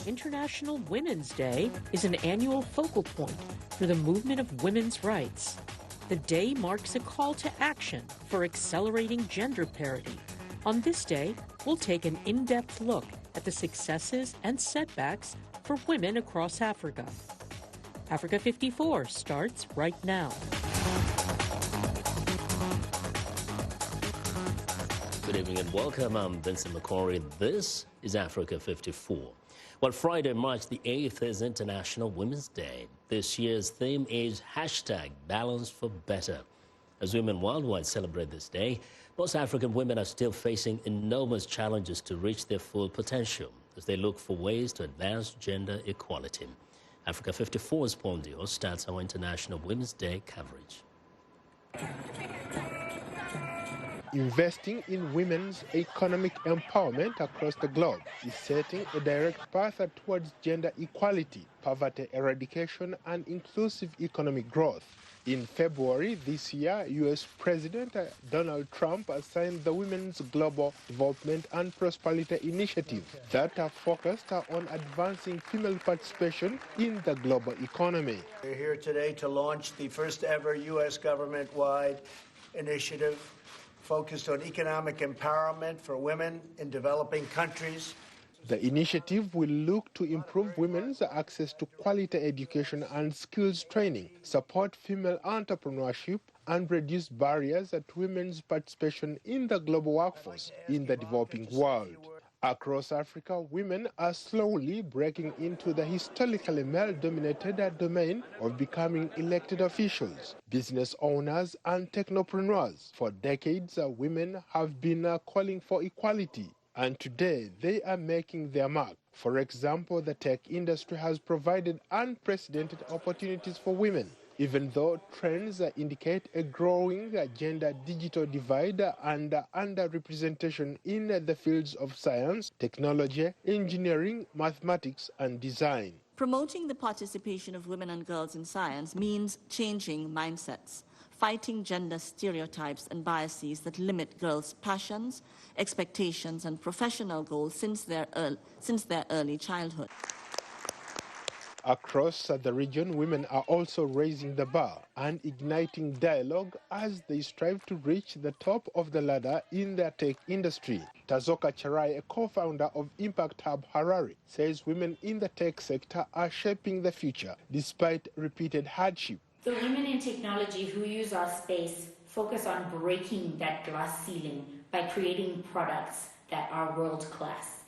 International Women's Day is an annual focal point for the movement of women's rights. The day marks a call to action for accelerating gender parity. On this day, we'll take an in-depth look at the successes and setbacks for women across Africa. Africa 54 starts right now. Good evening and welcome. I'm Vincent McCory. This is Africa 54. Well, Friday, March the 8th is International Women's Day. This year's theme is #Balance for Better. As women worldwide celebrate this day, most African women are still facing enormous challenges to reach their full potential as they look for ways to advance gender equality. Africa 54's Paul Dio starts our International Women's Day coverage. Investing in women's economic empowerment across the globe is setting a direct path towards gender equality, poverty eradication, and inclusive economic growth. In February this year, U.S. President Donald Trump signed the Women's Global Development and Prosperity Initiative that are focused on advancing female participation in the global economy. We're here today to launch the first ever U.S. government-wide initiative focused on economic empowerment for women in developing countries. The initiative will look to improve women's access to quality education and skills training, support female entrepreneurship, and reduce barriers to women's participation in the global workforce in the developing world. Across Africa, women are slowly breaking into the historically male-dominated domain of becoming elected officials, business owners, and technopreneurs. For decades, women have been calling for equality, and today they are making their mark. For example, the tech industry has provided unprecedented opportunities for women, even though trends indicate a growing gender-digital divide and underrepresentation in the fields of science, technology, engineering, mathematics, and design. Promoting the participation of women and girls in science means changing mindsets, fighting gender stereotypes and biases that limit girls' passions, expectations, and professional goals since their early childhood. Across the region, women are also raising the bar and igniting dialogue as they strive to reach the top of the ladder in their tech industry. Tazoka Charai, a co-founder of Impact Hub Harare, says women in the tech sector are shaping the future despite repeated hardship. The women in technology who use our space focus on breaking that glass ceiling by creating products that are world-class.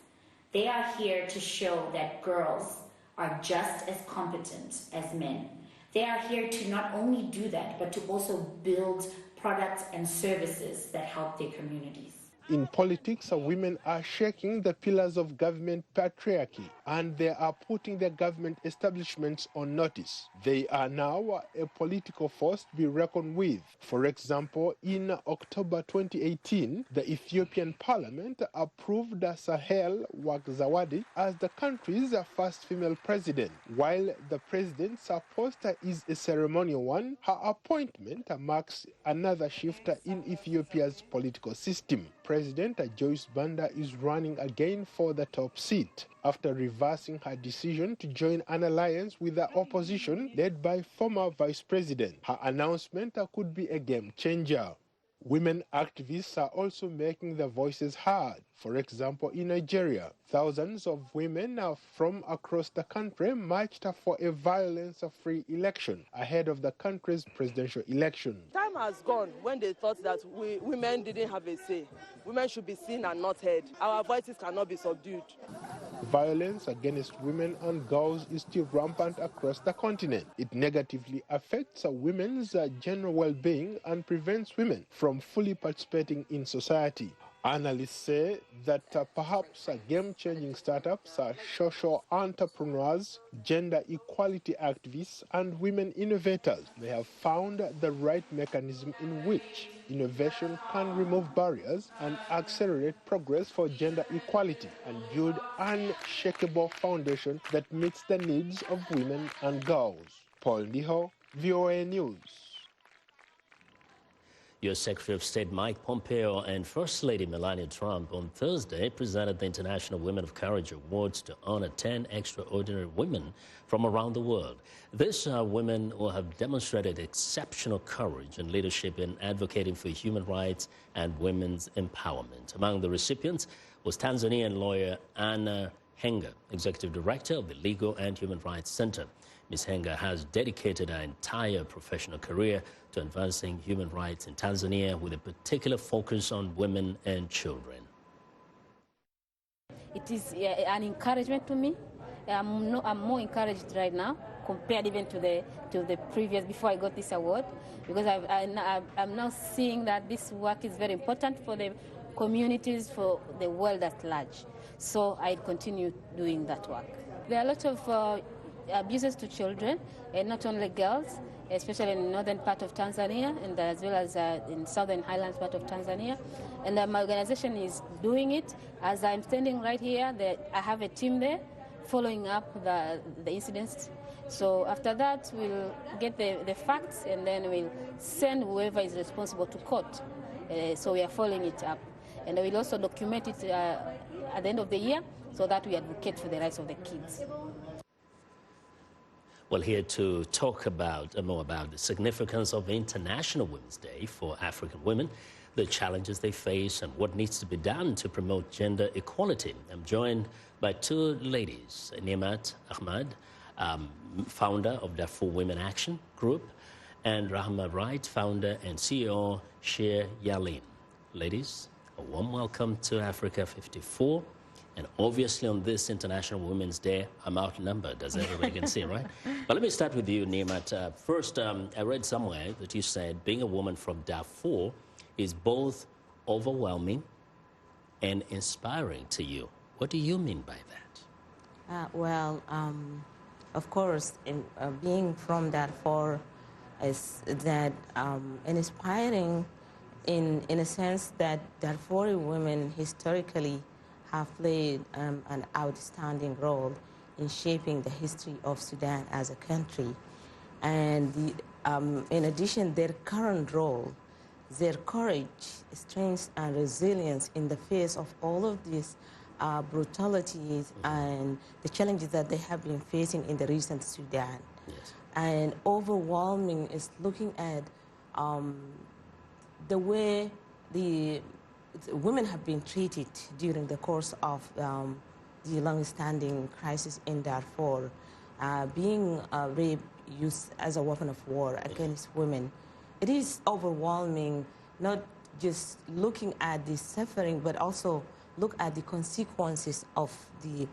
They are here to show that girls are just as competent as men. They are here to not only do that, but to also build products and services that help their communities. In politics, women are shaking the pillars of government patriarchy, and they are putting their government establishments on notice. They are now a political force to be reckoned with. For example, in October 2018, the Ethiopian parliament approved Sahel Work-Zawadi as the country's first female president. While the president's post is a ceremonial one, her appointment marks another shift in Ethiopia's political system. President Joyce Banda is running again for the top seat after reversing her decision to join an alliance with the opposition led by former Vice President. Her announcement could be a game changer. Women activists are also making their voices heard. For example, in Nigeria, thousands of women from across the country marched for a violence-free election ahead of the country's presidential election. Time has gone when they thought that women didn't have a say. Women should be seen and not heard. Our voices cannot be subdued. Violence against women and girls is still rampant across the continent. It negatively affects women's general well-being and prevents women from fully participating in society. Analysts say that perhaps game-changing startups, social entrepreneurs, gender equality activists, and women innovators may have found the right mechanism in which innovation can remove barriers and accelerate progress for gender equality and build an unshakable foundation that meets the needs of women and girls. Paul Ndiho, VOA News. U.S. Secretary of State Mike Pompeo and First Lady Melania Trump on Thursday presented the International Women of Courage Awards to honor 10 extraordinary women from around the world. These are women who have demonstrated exceptional courage and leadership in advocating for human rights and women's empowerment. Among the recipients was Tanzanian lawyer Anna Henga, Executive Director of the Legal and Human Rights Center. Ms. Henga has dedicated her entire professional career to advancing human rights in Tanzania with a particular focus on women and children. It is an encouragement to me. I'm more encouraged right now compared even to the previous, before I got this award, because I'm now seeing that this work is very important for the communities, for the world at large. So I continue doing that work. There are a lot of abuses to children, and not only girls, especially in the northern part of Tanzania, and as well as in southern highlands part of Tanzania. And my organization is doing it. As I'm standing right here, I have a team there following up the incidents. So after that, we'll get the facts, and then we'll send whoever is responsible to court. So we are following it up. And we'll also document it at the end of the year so that we advocate for the rights of the kids. Well, here to talk more about the significance of International Women's Day for African women, the challenges they face, and what needs to be done to promote gender equality. I'm joined by two ladies, Neemat Ahmad, founder of Darfur Women Action Group, and Rahma Wright, founder and CEO, Share Yalin. Ladies, a warm welcome to Africa 54. And obviously on this International Women's Day, I'm outnumbered, as everybody can see, right? But let me start with you, Neemat. First, I read somewhere that you said being a woman from Darfur is both overwhelming and inspiring to you. What do you mean by that? Of course, being from Darfur is that inspiring in a sense that Darfuri women historically have played an outstanding role in shaping the history of Sudan as a country. And in addition, their current role, their courage, strength, and resilience in the face of all of these brutalities and the challenges that they have been facing in the recent Sudan. Yes. And overwhelming is looking at the way the women have been treated during the course of the long-standing crisis in Darfur, being rape used as a weapon of war against women. It is overwhelming, not just looking at the suffering, but also look at the consequences of the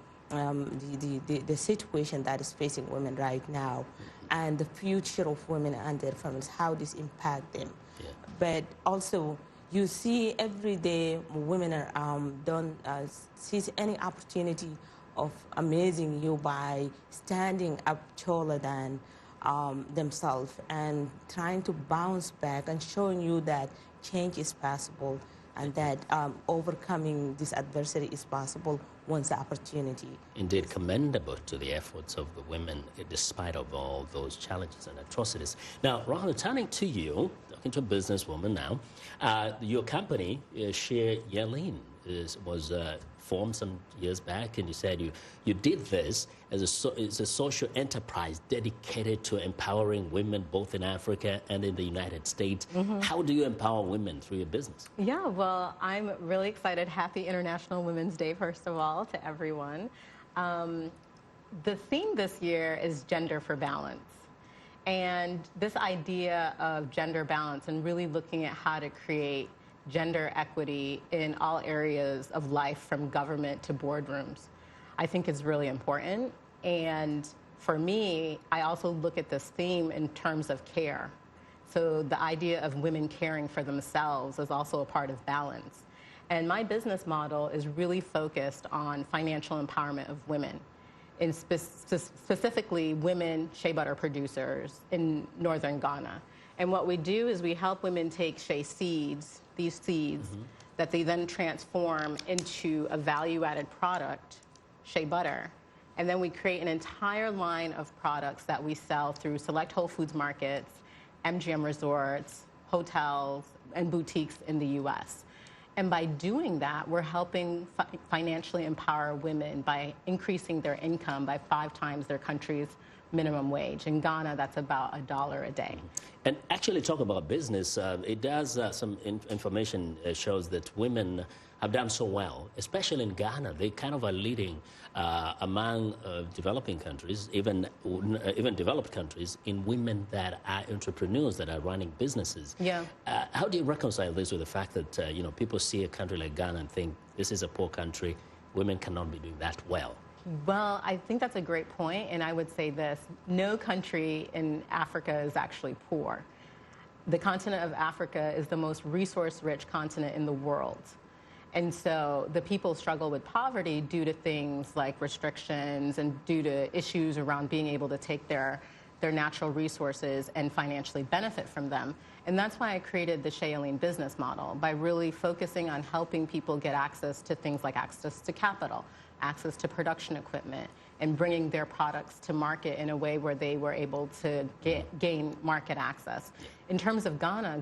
situation that is facing women right now, and the future of women and their families, how this impacts them. Yeah. But also, you see every day women are seize any opportunity of amazing you by standing up taller than themselves and trying to bounce back and showing you that change is possible and that overcoming this adversity is possible once the opportunity. Indeed, commendable to the efforts of the women despite of all those challenges and atrocities. Now, Rahma, turning to you, talking to a businesswoman now, your company, Share Yalin, was formed some years back, and you said you did this as a social enterprise dedicated to empowering women both in Africa and in the United States. Mm-hmm. How do you empower women through your business? Yeah, well, I'm really excited. Happy International Women's Day, first of all, to everyone. The theme this year is gender for balance. And this idea of gender balance and really looking at how to create gender equity in all areas of life, from government to boardrooms, I think is really important. And for me, I also look at this theme in terms of care. So the idea of women caring for themselves is also a part of balance. And my business model is really focused on financial empowerment of women, in specifically women shea butter producers in northern Ghana. And what we do is we help women take shea seeds, these seeds, mm-hmm. that they then transform into a value-added product, shea butter. And then we create an entire line of products that we sell through select Whole Foods markets, MGM resorts, hotels, and boutiques in the U.S. And by doing that, we're helping financially empower women by increasing their income by 5 times their country's minimum wage. In Ghana, that's about $1 a day. And actually, talk about business. It does some information shows that women have done so well, especially in Ghana. They kind of are leading among developing countries, even developed countries, in women that are entrepreneurs, that are running businesses. Yeah. How do you reconcile this with the fact that people see a country like Ghana and think this is a poor country, women cannot be doing that well? Well, I think that's a great point, and I would say this: no country in Africa is actually poor. The continent of Africa is the most resource-rich continent in the world. And so the people struggle with poverty due to things like restrictions and due to issues around being able to take their natural resources and financially benefit from them. And that's why I created the Shailene business model, by really focusing on helping people get access to things like access to capital, access to production equipment, and bringing their products to market in a way where they were able to gain market access. In terms of Ghana,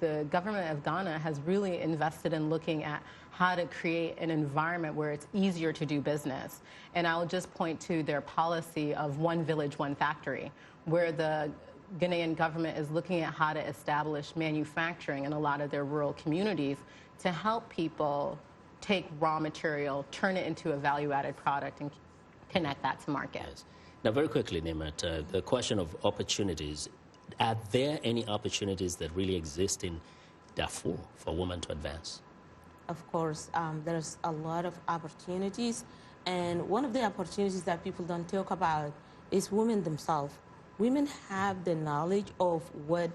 the government of Ghana has really invested in looking at how to create an environment where it's easier to do business. And I'll just point to their policy of one village, one factory, where the Ghanaian government is looking at how to establish manufacturing in a lot of their rural communities to help people take raw material, turn it into a value-added product, and connect that to market. Yes. Now, very quickly, Nimet, the question of opportunities. Are there any opportunities that really exist in Darfur for women to advance? Of course, there's a lot of opportunities. And one of the opportunities that people don't talk about is women themselves. Women have the knowledge of what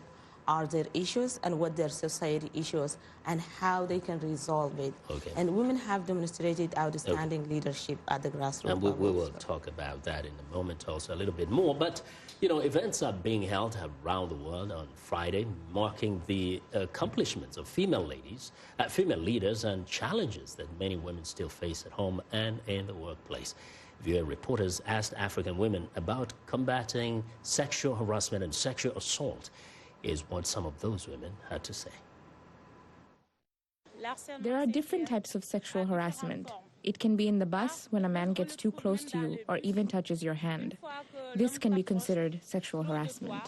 are their issues and what their society issues and how they can resolve it. Okay. And women have demonstrated outstanding leadership at the grassroots level. And we will talk about that in a moment also a little bit more. But, events are being held around the world on Friday, marking the accomplishments of female leaders and challenges that many women still face at home and in the workplace. VOA reporters asked African women about combating sexual harassment and sexual assault. Is what some of those women had to say. There are different types of sexual harassment. It can be in the bus when a man gets too close to you or even touches your hand. This can be considered sexual harassment.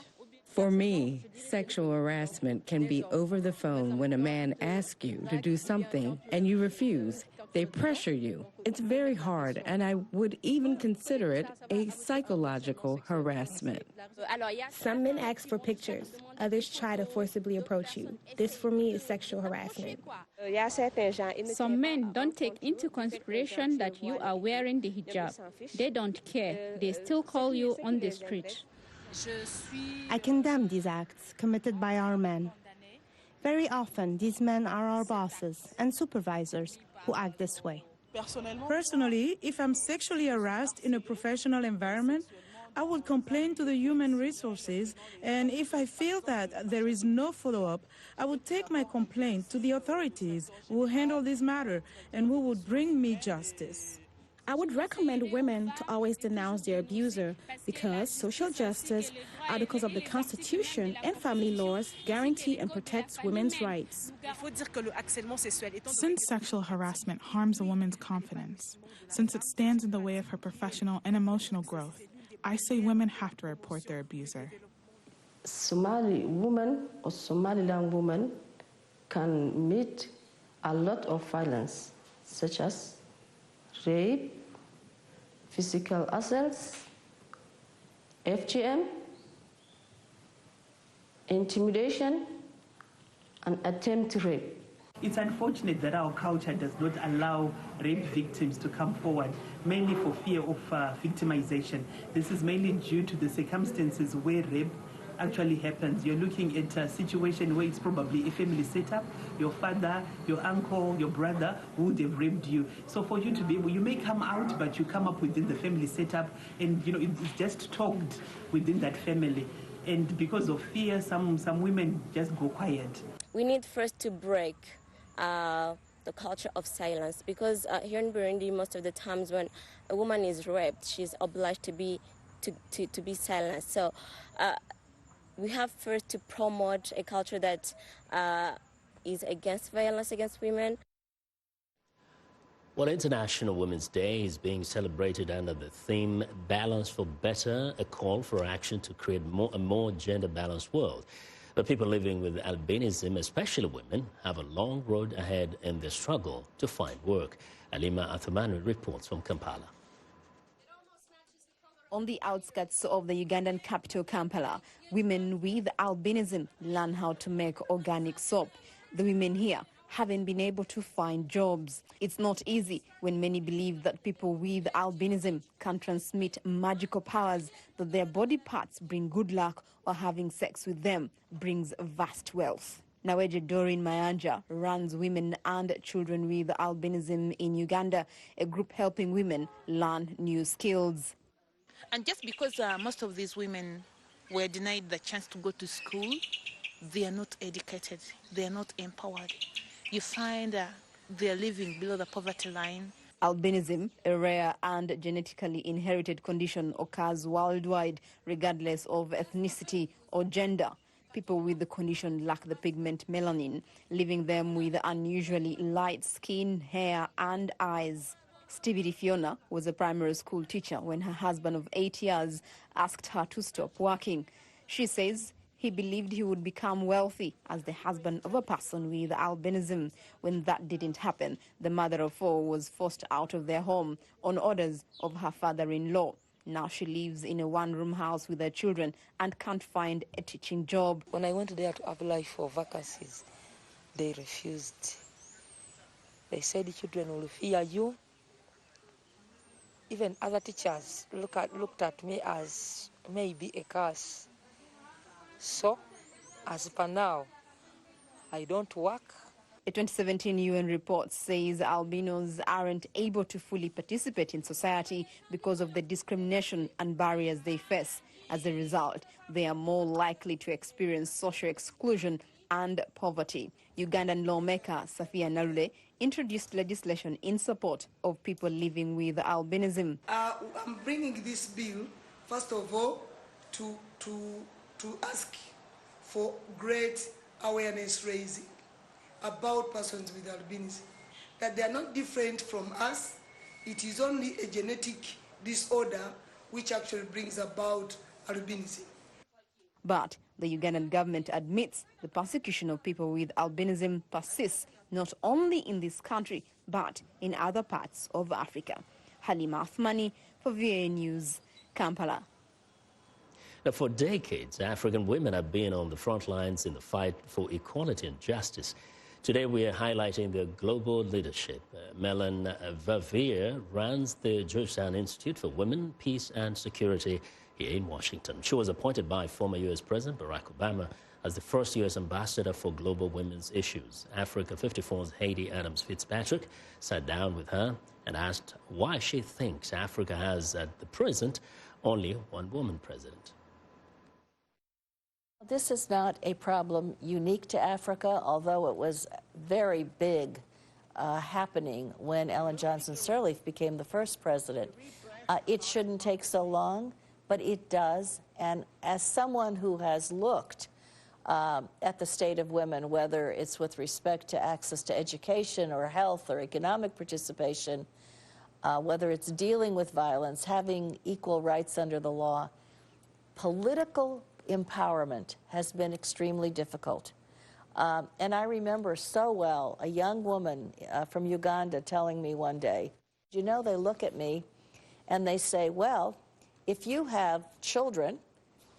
For me, sexual harassment can be over the phone when a man asks you to do something and you refuse. They pressure you. It's very hard, and I would even consider it a psychological harassment. Some men ask for pictures. Others try to forcibly approach you. This, for me, is sexual harassment. Some men don't take into consideration that you are wearing the hijab. They don't care. They still call you on the street. I condemn these acts committed by our men. Very often, these men are our bosses and supervisors who act this way. Personally, if I'm sexually harassed in a professional environment, I would complain to the human resources, and if I feel that there is no follow-up, I would take my complaint to the authorities who will handle this matter and who would bring me justice. I would recommend women to always denounce their abuser because social justice, articles of the Constitution and family laws guarantee and protects women's rights. Since sexual harassment harms a woman's confidence, since it stands in the way of her professional and emotional growth, I say women have to report their abuser. Somali woman or Somaliland woman can meet a lot of violence, such as rape, physical assaults, FGM, intimidation, and attempt rape. It's unfortunate that our culture does not allow rape victims to come forward, mainly for fear of victimization. This is mainly due to the circumstances where rape actually happens. You're looking at a situation where it's probably a family setup, your father, your uncle, your brother would have raped you. So for you to be able, you may come out, but you come up within the family setup, and it's just talked within that family. And because of fear, some women just go quiet. We need first to break the culture of silence, because here in Burundi, most of the times when a woman is raped, she's obliged to be silenced. So we have first to promote a culture that is against violence against women. Well, International Women's Day is being celebrated under the theme Balance for Better, a call for action to create a more gender-balanced world. But people living with albinism, especially women, have a long road ahead in their struggle to find work. Alima Athumanu reports from Kampala. On the outskirts of the Ugandan capital, Kampala, women with albinism learn how to make organic soap. The women here haven't been able to find jobs. It's not easy when many believe that people with albinism can transmit magical powers, that their body parts bring good luck, or having sex with them brings vast wealth. Naweje Doreen Mayanja runs Women and Children with Albinism in Uganda, a group helping women learn new skills. And just because most of these women were denied the chance to go to school, they are not educated, they are not empowered. You find they are living below the poverty line. Albinism, a rare and genetically inherited condition, occurs worldwide regardless of ethnicity or gender. People with the condition lack the pigment melanin, leaving them with unusually light skin, hair and eyes. Stevie Fiona was a primary school teacher when her husband of 8 years asked her to stop working. She says he believed he would become wealthy as the husband of a person with albinism. When that didn't happen, the mother of 4 was forced out of their home on orders of her father-in-law. Now she lives in a one-room house with her children and can't find a teaching job. When I went there to apply for vacancies, they refused. They said the children will fear you. Even other teachers looked at me as maybe a curse. So, as per now, I don't work. A 2017 UN report says albinos aren't able to fully participate in society because of the discrimination and barriers they face. As a result, they are more likely to experience social exclusion and poverty. Ugandan lawmaker Safia Narule introduced legislation in support of people living with albinism. I'm bringing this bill, first of all, to ask for great awareness raising about persons with albinism, that they are not different from us. It is only a genetic disorder which actually brings about albinism. But the Ugandan government admits the persecution of people with albinism persists not only in this country but in other parts of Africa. Halima Athmani for VOA News, Kampala. Now, for decades, African women have been on the front lines in the fight for equality and justice. Today, we are highlighting their global leadership. Melanie Verveer runs the Georgetown Institute for Women, Peace and Security here in Washington. She was appointed by former U.S. President Barack Obama as the first U.S. ambassador for global women's issues. Africa 54's Haiti Adams Fitzpatrick sat down with her and asked why she thinks Africa has, at the present, only one woman president. This is not a problem unique to Africa, although it was very big happening when Ellen Johnson Sirleaf became the first president. It shouldn't take so long, but it does. And as someone who has looked at the state of women, whether it's with respect to access to education or health or economic participation, whether it's dealing with violence, having equal rights under the law, political empowerment has been extremely difficult. And I remember so well a young woman from Uganda telling me one day, you know, they look at me and they say, well, if you have children,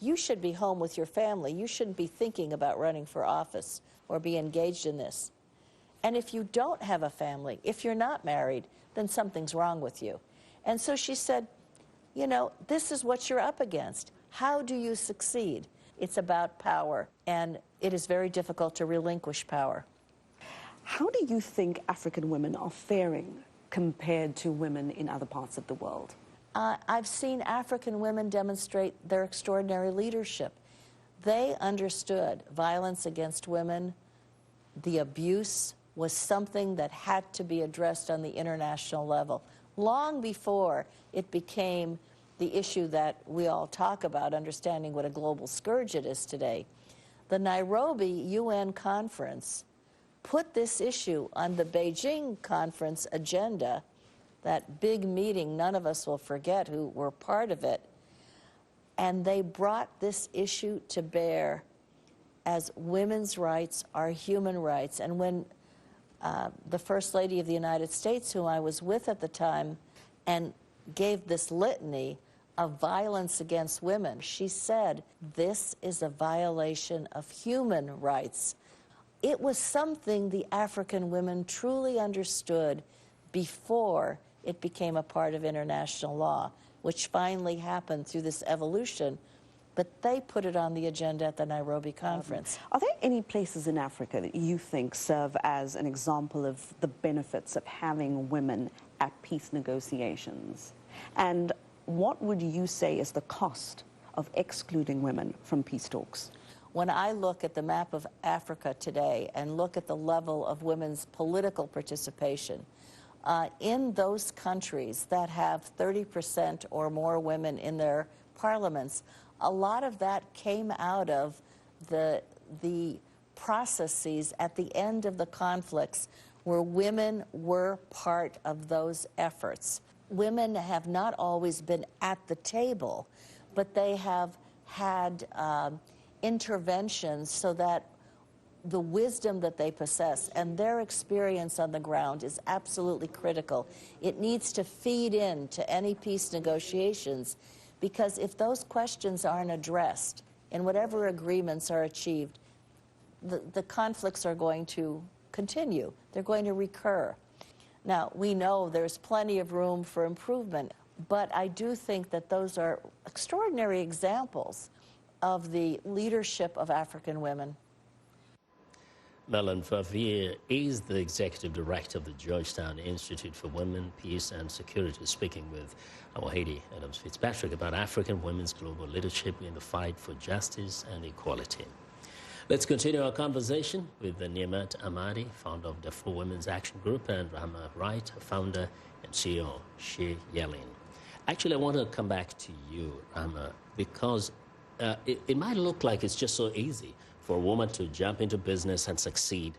you should be home with your family. You shouldn't be thinking about running for office or be engaged in this. And if you don't have a family, if you're not married, then something's wrong with you. And so she said, you know, this is what you're up against. How do you succeed? It's about power, and it is very difficult to relinquish power. How do you think African women are faring compared to women in other parts of the world? I've seen African women demonstrate their extraordinary leadership. They understood violence against women, the abuse was something that had to be addressed on the international level, long before it became the issue that we all talk about, understanding what a global scourge it is today. The Nairobi UN conference put this issue on the Beijing conference agenda, that big meeting none of us will forget who were part of it, and they brought this issue to bear as women's rights are human rights. And when the First Lady of the United States, who I was with at the time, and gave this litany of violence against women, she said, this is a violation of human rights. It was something the African women truly understood before it became a part of international law, which finally happened through this evolution. But they put it on the agenda at the Nairobi conference. Are there any places in Africa that you think serve as an example of the benefits of having women at peace negotiations? And what would you say is the cost of excluding women from peace talks? When I look at the map of Africa today and look at the level of women's political participation, in those countries that have 30% or more women in their parliaments, a lot of that came out of the processes at the end of the conflicts where women were part of those efforts. Women have not always been at the table, but they have had interventions so that the wisdom that they possess and their experience on the ground is absolutely critical. It needs to feed into any peace negotiations, because if those questions aren't addressed and whatever agreements are achieved, the conflicts are going to continue. They're going to recur. Now, we know there's plenty of room for improvement, but I do think that those are extraordinary examples of the leadership of African women. Melanie Verveer is the Executive Director of the Georgetown Institute for Women, Peace and Security, speaking with our Haiti Adams Fitzpatrick about African women's global leadership in the fight for justice and equality. Let's continue our conversation with Niamat Amadi, founder of Darfur Women's Action Group, and Rahma Wright, founder and CEO, She Yelin. Actually, I want to come back to you, Rahma, because it might look like it's just so easy for a woman to jump into business and succeed.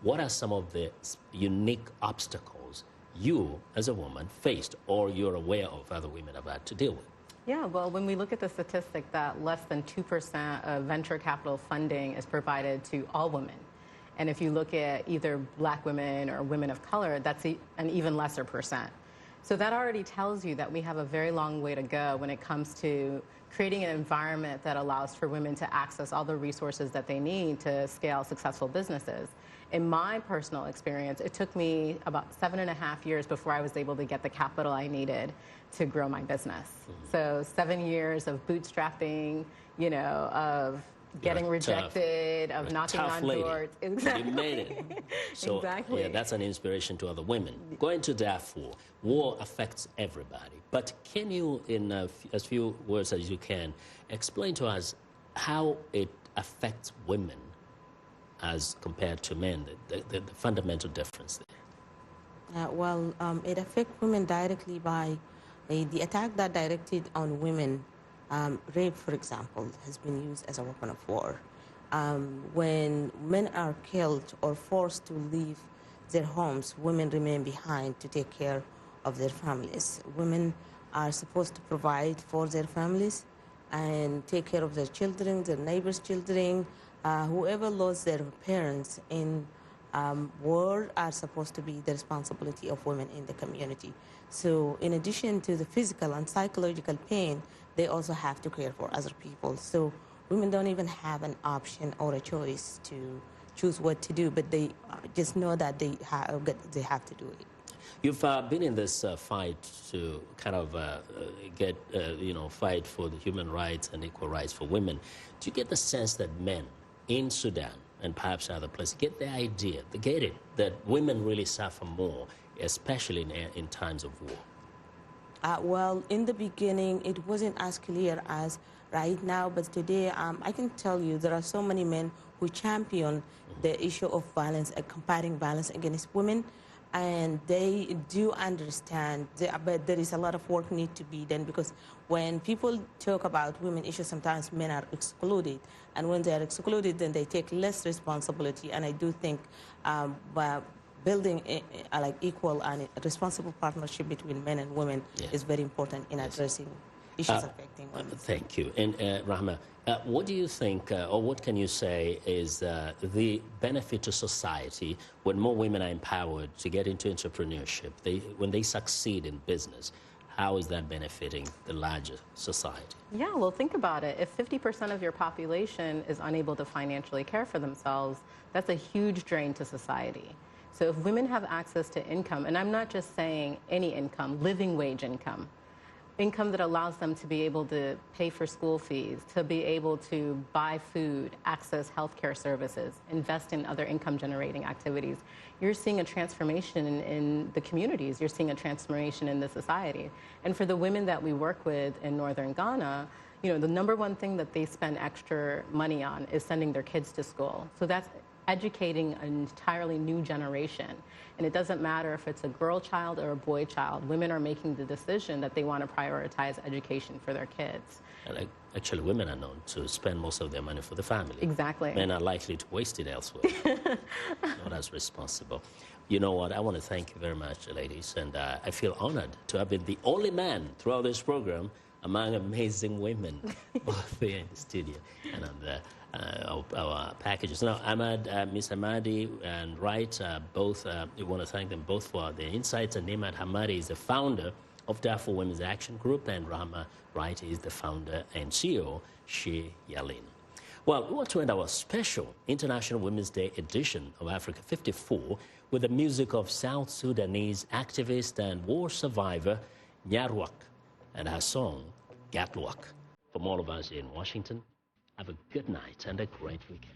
What are some of the unique obstacles you, as a woman, faced or you're aware of other women have had to deal with? Yeah, well, when we look at the statistic that less than 2% of venture capital funding is provided to all women, and if you look at either black women or women of color, that's an even lesser percent. So that already tells you that we have a very long way to go when it comes to creating an environment that allows for women to access all the resources that they need to scale successful businesses. In my personal experience, it took me about 7.5 years before I was able to get the capital I needed to grow my business. So 7 years of bootstrapping, you know, of getting rejected, of knocking on doors. Exactly. You made it. So, exactly. Yeah, that's an inspiration to other women. Going to Darfur, war affects everybody. But can you, in as few words as you can, explain to us how it affects women as compared to men, the fundamental difference there? It affects women directly by the attack that directed on women. Rape, for example, has been used as a weapon of war. When men are killed or forced to leave their homes, women remain behind to take care of their families. Women are supposed to provide for their families and take care of their children, their neighbors' children. Whoever lost their parents in war are supposed to be the responsibility of women in the community. So in addition to the physical and psychological pain, they also have to care for other people. So women don't even have an option or a choice to choose what to do, but they just know that they have to do it. You've been in this fight to kind of fight for the human rights and equal rights for women. Do you get the sense that men in Sudan and perhaps other places get the idea, they get it, that women really suffer more, especially in times of war? Well, in the beginning, it wasn't as clear as right now, but today I can tell you there are so many men who champion the issue of violence, combating violence against women, and they do understand, but there is a lot of work need to be done, because when people talk about women issues, sometimes men are excluded, and when they are excluded, then they take less responsibility. And I do think by building a like equal and responsible partnership between men and women is very important in addressing issues affecting women. Thank you. And Rahma, what do you think, or what can you say is the benefit to society when more women are empowered to get into entrepreneurship, when they succeed in business? How is that benefiting the larger society? Yeah, well, think about it. If 50% of your population is unable to financially care for themselves, that's a huge drain to society. So if women have access to income, and I'm not just saying any income, living wage income that allows them to be able to pay for school fees, to be able to buy food, access healthcare services, invest in other income-generating activities, you're seeing a transformation in the communities. You're seeing a transformation in the society. And for the women that we work with in northern Ghana, you know, the #1 thing that they spend extra money on is sending their kids to school. So that's educating an entirely new generation. And it doesn't matter if it's a girl child or a boy child. Women are making the decision that they want to prioritize education for their kids. And actually, women are known to spend most of their money for the family. Exactly. Men are likely to waste it elsewhere. Not as responsible. You know what? I want to thank you very much, ladies. And I feel honored to have been the only man throughout this program among amazing women, both here in the studio and on our packages. Now, Ms. Hamadi and Wright, both, we want to thank them both for their insights. And Nemat Hamadi is the founder of Darfur Women's Action Group, and Rahma Wright is the founder and CEO, She Yalin. Well, we want to end our special International Women's Day edition of Africa 54 with the music of South Sudanese activist and war survivor Nyarwak and her song, Gatluak. From all of us in Washington, have a good night and a great weekend.